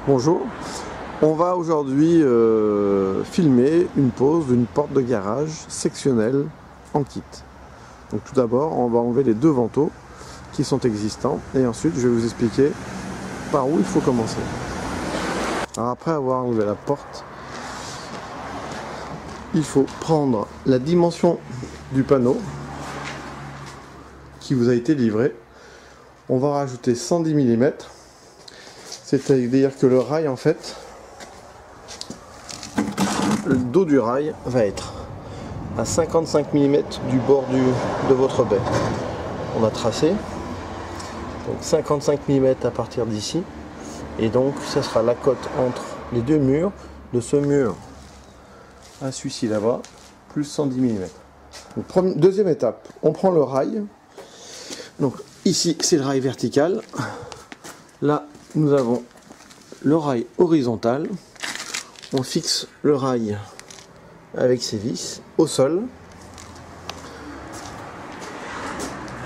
Bonjour, on va aujourd'hui filmer une pose d'une porte de garage sectionnelle en kit. Donc tout d'abord on va enlever les deux vantaux qui sont existants et ensuite je vais vous expliquer par où il faut commencer. Alors après avoir enlevé la porte, il faut prendre la dimension du panneau qui vous a été livré. On va rajouter 110 mm. C'est-à-dire que le rail, en fait, le dos du rail va être à 55 mm du bord de votre baie. On a tracé, donc 55 mm à partir d'ici, et donc ça sera la cote entre les deux murs, de ce mur à celui-ci là-bas, plus 110 mm. Donc, deuxième étape, on prend le rail, donc ici c'est le rail vertical, là nous avons le rail horizontal. On fixe le rail avec ses vis au sol,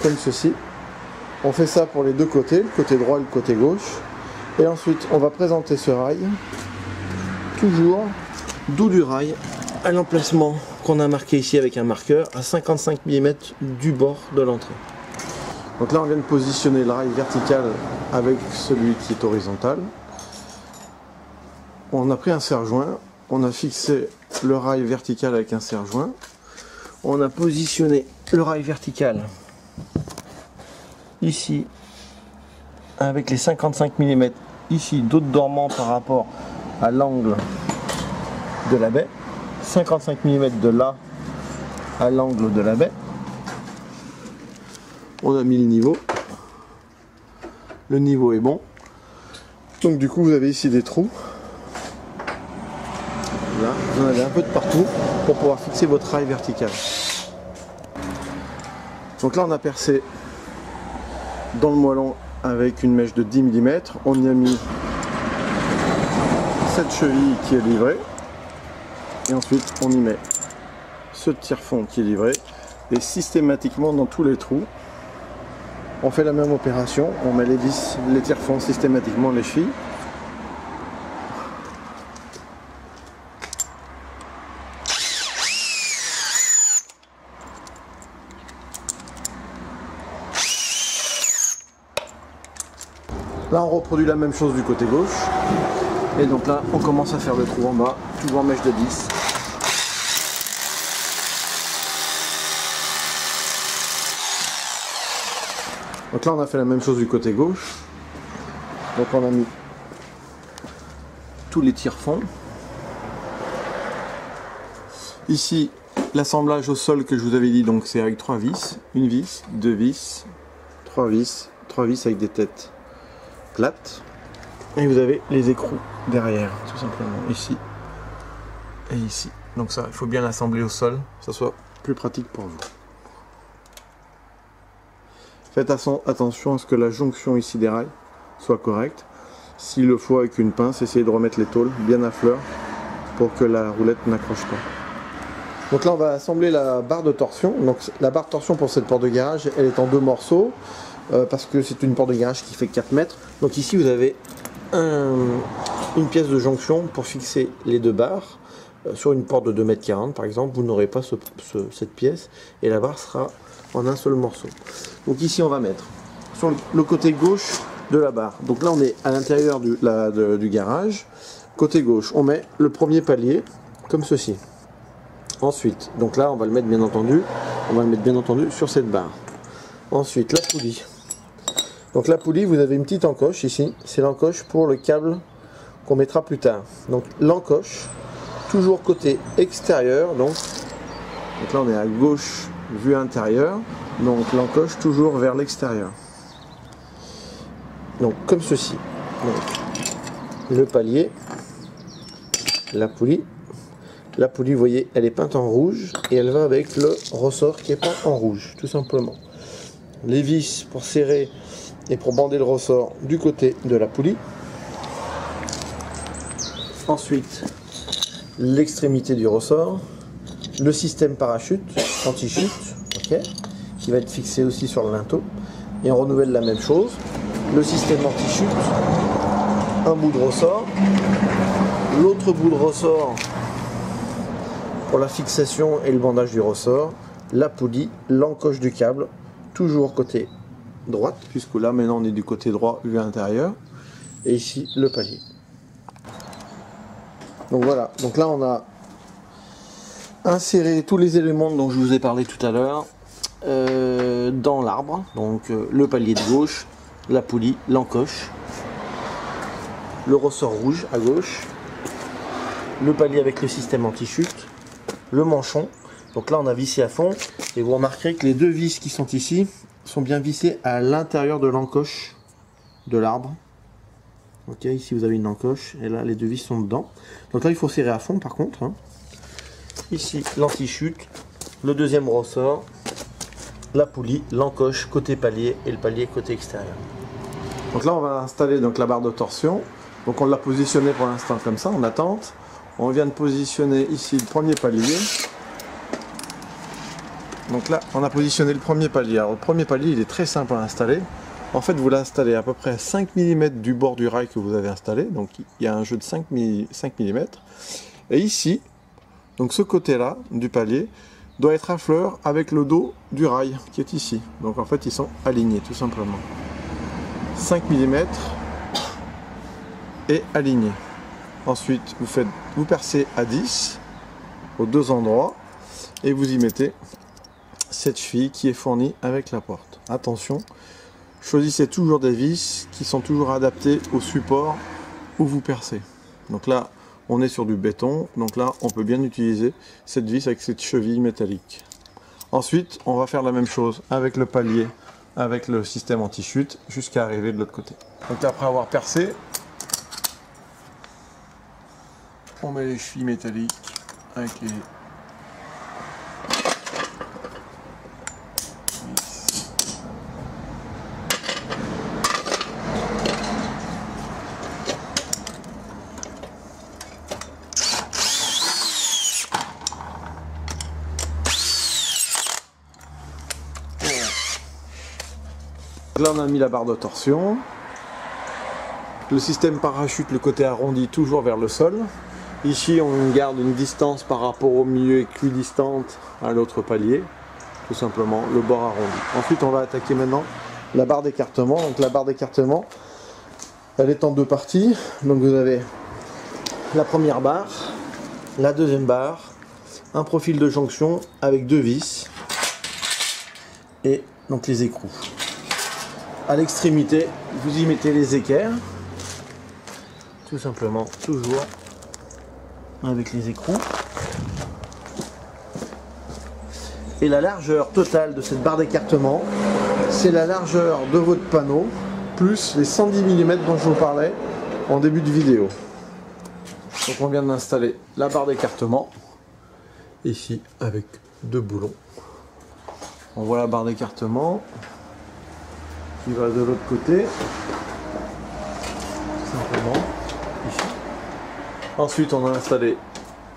comme ceci. On fait ça pour les deux côtés, le côté droit et le côté gauche. Et ensuite, on va présenter ce rail, toujours dos du rail, à l'emplacement qu'on a marqué ici avec un marqueur, à 55 mm du bord de l'entrée. Donc là on vient de positionner le rail vertical avec celui qui est horizontal. On a pris un serre-joint, on a fixé le rail vertical avec un serre-joint. On a positionné le rail vertical ici avec les 55 mm ici d'autres dormants par rapport à l'angle de la baie. 55 mm de là à l'angle de la baie. On a mis le niveau est bon, donc du coup vous avez ici des trous, là vous en avez un peu de partout pour pouvoir fixer votre rail vertical. Donc là on a percé dans le moellon avec une mèche de 10 mm, on y a mis cette cheville qui est livrée et ensuite on y met ce tire-fond qui est livré et systématiquement dans tous les trous on fait la même opération, on met les vis, les tire-fonds systématiquement, les chevilles. Là on reproduit la même chose du côté gauche. Et donc là on commence à faire le trou en bas, toujours en mèche de 10. Donc là on a fait la même chose du côté gauche. Donc on a mis tous les tire-fonds. Ici l'assemblage au sol que je vous avais dit, donc c'est avec 3 vis, une vis, 2 vis, 3 vis avec des têtes plates. Et vous avez les écrous derrière, tout simplement, ici et ici. Donc ça, il faut bien l'assembler au sol, que ça soit plus pratique pour vous. Faites attention à ce que la jonction ici des rails soit correcte. S'il le faut, avec une pince, essayez de remettre les tôles bien à fleur pour que la roulette n'accroche pas. Donc là on va assembler la barre de torsion. Donc la barre de torsion pour cette porte de garage, elle est en 2 morceaux parce que c'est une porte de garage qui fait 4 mètres. Donc ici vous avez une pièce de jonction pour fixer les 2 barres. Sur une porte de 2,40 m par exemple, vous n'aurez pas cette pièce et la barre sera en un seul morceau. Donc ici on va mettre sur le côté gauche de la barre. Donc là on est à l'intérieur du garage. Côté gauche, on met le premier palier comme ceci. Ensuite, donc là on va le mettre bien entendu sur cette barre. Ensuite la poulie. Donc la poulie, vous avez une petite encoche ici, c'est l'encoche pour le câble qu'on mettra plus tard. Donc l'encoche, toujours côté extérieur, donc là on est à gauche vue intérieure, donc l'encoche toujours vers l'extérieur. Donc comme ceci. Donc, le palier, la poulie. La poulie, vous voyez, elle est peinte en rouge et elle va avec le ressort qui est peint en rouge, tout simplement. Les vis pour serrer et pour bander le ressort du côté de la poulie. Ensuite, l'extrémité du ressort, le système parachute, anti-chute, okay, qui va être fixé aussi sur le linteau. Et on renouvelle la même chose, le système anti-chute, un bout de ressort l'autre bout de ressort pour la fixation et le bandage du ressort, la poulie, l'encoche du câble, toujours côté droite, puisque là maintenant on est du côté droit vu à l'intérieur, et ici le palier. Donc voilà, donc là on a inséré tous les éléments dont je vous ai parlé tout à l'heure dans l'arbre, donc le palier de gauche, la poulie, l'encoche, le ressort rouge à gauche, le palier avec le système anti-chute, le manchon. Donc là on a vissé à fond et vous remarquerez que les deux vis qui sont ici sont bien vissées à l'intérieur de l'encoche de l'arbre. Ok, ici vous avez une encoche et là les deux vis sont dedans. Donc là il faut serrer à fond par contre, hein. Ici l'anti-chute, le deuxième ressort, la poulie, l'encoche côté palier et le palier côté extérieur. Donc là on va installer donc la barre de torsion. Donc on l'a positionné pour l'instant comme ça en attente. On vient de positionner ici le premier palier. Donc là on a positionné le premier palier. Alors le premier palier il est très simple à installer. En fait vous l'installez à peu près à 5 mm du bord du rail que vous avez installé. Donc il y a un jeu de 5 mm. Et ici, donc ce côté là du palier doit être à fleur avec le dos du rail qui est ici. Donc en fait ils sont alignés tout simplement. 5 mm et alignés. Ensuite vous percez à 10 aux deux endroits et vous y mettez cette cheville qui est fournie avec la porte. Attention, choisissez toujours des vis qui sont toujours adaptées au support où vous percez. Donc là on est sur du béton, donc là on peut bien utiliser cette vis avec cette cheville métallique. Ensuite on va faire la même chose avec le palier, avec le système anti-chute jusqu'à arriver de l'autre côté. Donc après avoir percé, on met les chevilles métalliques avec les là on a mis la barre de torsion, le système parachute, le côté arrondi toujours vers le sol. Ici on garde une distance par rapport au milieu équidistante à l'autre palier, tout simplement le bord arrondi. Ensuite on va attaquer maintenant la barre d'écartement. Donc la barre d'écartement elle est en deux parties. Donc vous avez la première barre, la deuxième barre, un profil de jonction avec deux vis et donc les écrous. À l'extrémité, vous y mettez les équerres, tout simplement, toujours avec les écrous. Et la largeur totale de cette barre d'écartement, c'est la largeur de votre panneau, plus les 110 mm dont je vous parlais en début de vidéo. Donc on vient d'installer la barre d'écartement, ici avec deux boulons. On voit la barre d'écartement qui va de l'autre côté, tout simplement, ici. Ensuite on a installé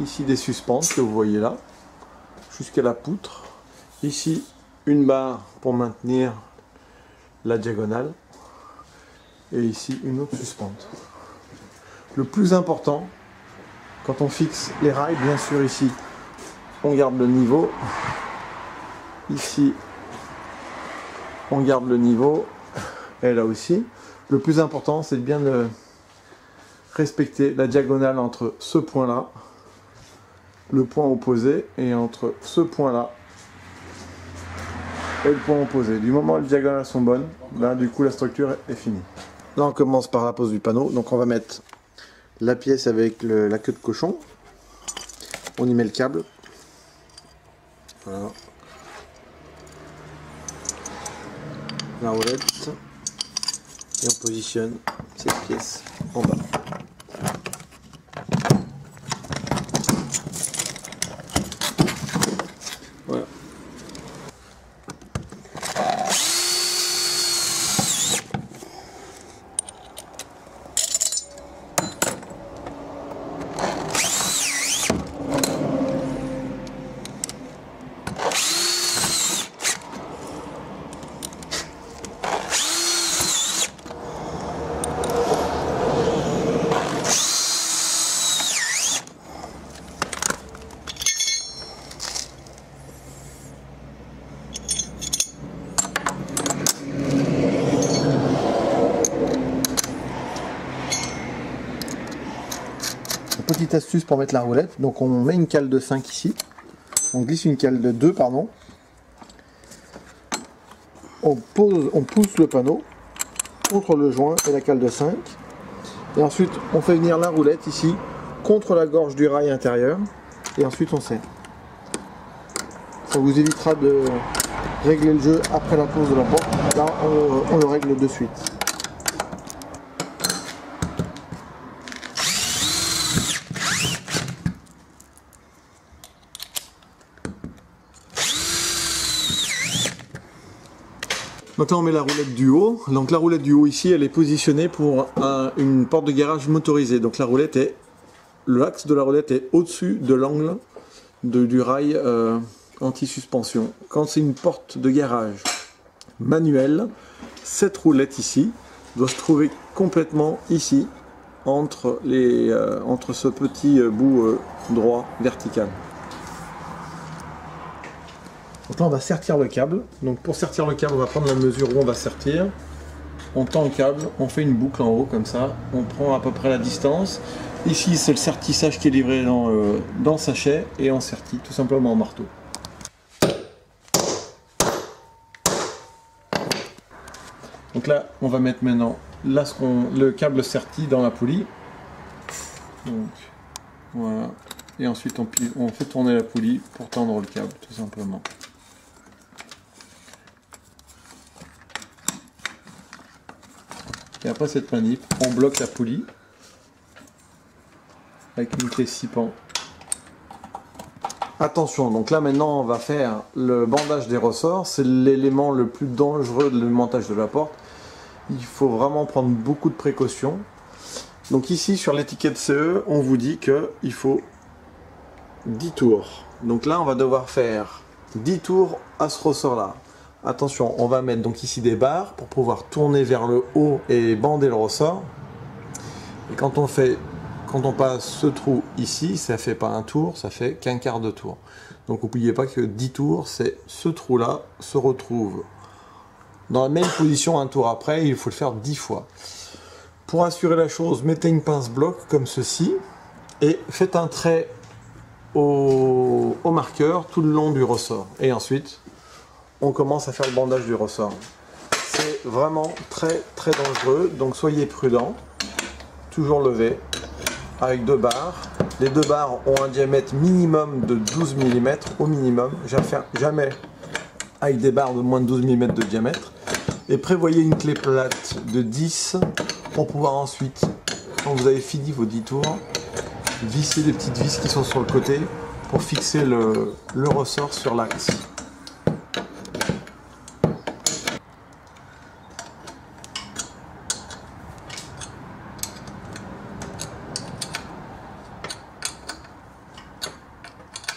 ici des suspentes que vous voyez là, jusqu'à la poutre. Ici une barre pour maintenir la diagonale, et ici une autre suspente. Le plus important, quand on fixe les rails, bien sûr ici, on garde le niveau. Ici, on garde le niveau. Et là aussi, le plus important, c'est de bien respecter la diagonale entre ce point-là, le point opposé, et entre ce point-là et le point opposé. Du moment où les diagonales sont bonnes, là, du coup, la structure est finie. Là, on commence par la pose du panneau. Donc, on va mettre la pièce avec la queue de cochon. On y met le câble. Voilà. La roulette. Et on positionne cette pièce en bas. Voilà. petite astuce pour mettre la roulette. Donc on met une cale de 5 ici. On glisse une cale de 2, pardon. On pousse le panneau contre le joint et la cale de 5. Et ensuite, on fait venir la roulette ici contre la gorge du rail intérieur. Et ensuite, on serre. Ça vous évitera de régler le jeu après la pose de la porte. Là, on le règle de suite. Donc là on met la roulette du haut. Donc la roulette du haut ici elle est positionnée pour une porte de garage motorisée. Donc la roulette est, l'axe de la roulette est au-dessus de l'angle du rail anti-suspension. Quand c'est une porte de garage manuelle, cette roulette ici doit se trouver complètement ici entre ce petit bout droit vertical. Donc là on va sertir le câble. Donc pour sertir le câble, on va prendre la mesure où on va sertir. On tend le câble, on fait une boucle en haut comme ça. On prend à peu près la distance. Ici c'est le sertissage qui est livré dans le sachet et on sertit tout simplement en marteau. Donc là on va mettre maintenant le câble serti dans la poulie. Donc voilà. Et ensuite on fait tourner la poulie pour tendre le câble tout simplement. Et après cette manip, on bloque la poulie avec une clé 6 pans. Attention, donc là maintenant on va faire le bandage des ressorts. C'est l'élément le plus dangereux de montage de la porte. Il faut vraiment prendre beaucoup de précautions. Donc ici sur l'étiquette CE, on vous dit qu'il faut 10 tours. Donc là on va devoir faire 10 tours à ce ressort là. Attention, on va mettre donc ici des barres pour pouvoir tourner vers le haut et bander le ressort. Et quand on passe ce trou ici, ça fait pas un tour, ça fait qu'un quart de tour. Donc n'oubliez pas que 10 tours, c'est ce trou là se retrouve dans la même position un tour après, il faut le faire 10 fois. Pour assurer la chose, mettez une pince bloc comme ceci et faites un trait au marqueur tout le long du ressort. Et ensuite, on commence à faire le bandage du ressort. C'est vraiment très très dangereux, donc soyez prudents. Toujours levé avec 2 barres. Les 2 barres ont un diamètre minimum de 12 mm au minimum. Jamais avec des barres de moins de 12 mm de diamètre. Et prévoyez une clé plate de 10 pour pouvoir ensuite, quand vous avez fini vos 10 tours, visser les petites vis qui sont sur le côté pour fixer le ressort sur l'axe.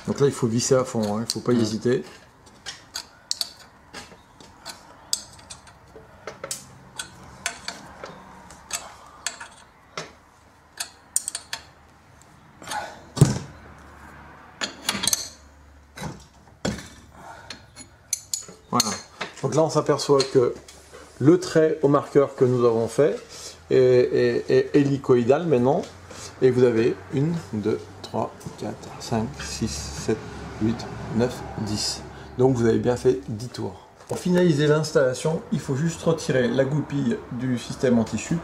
Donc là il faut visser à fond, hein, il ne faut pas hésiter. Voilà. Donc là on s'aperçoit que le trait au marqueur que nous avons fait est hélicoïdal maintenant. Et vous avez 1, 2, 3, 4, 5, 6, 7, 8, 9, 10. Donc vous avez bien fait 10 tours. Pour finaliser l'installation, il faut juste retirer la goupille du système anti-chute,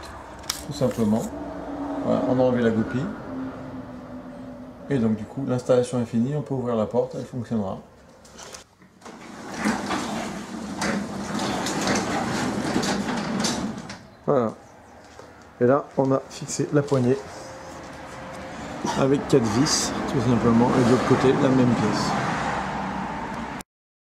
tout simplement. Voilà, on a enlevé la goupille. Et donc du coup, l'installation est finie, on peut ouvrir la porte, elle fonctionnera. Voilà. Et là, on a fixé la poignée avec 4 vis, tout simplement, et de l'autre côté, la même pièce.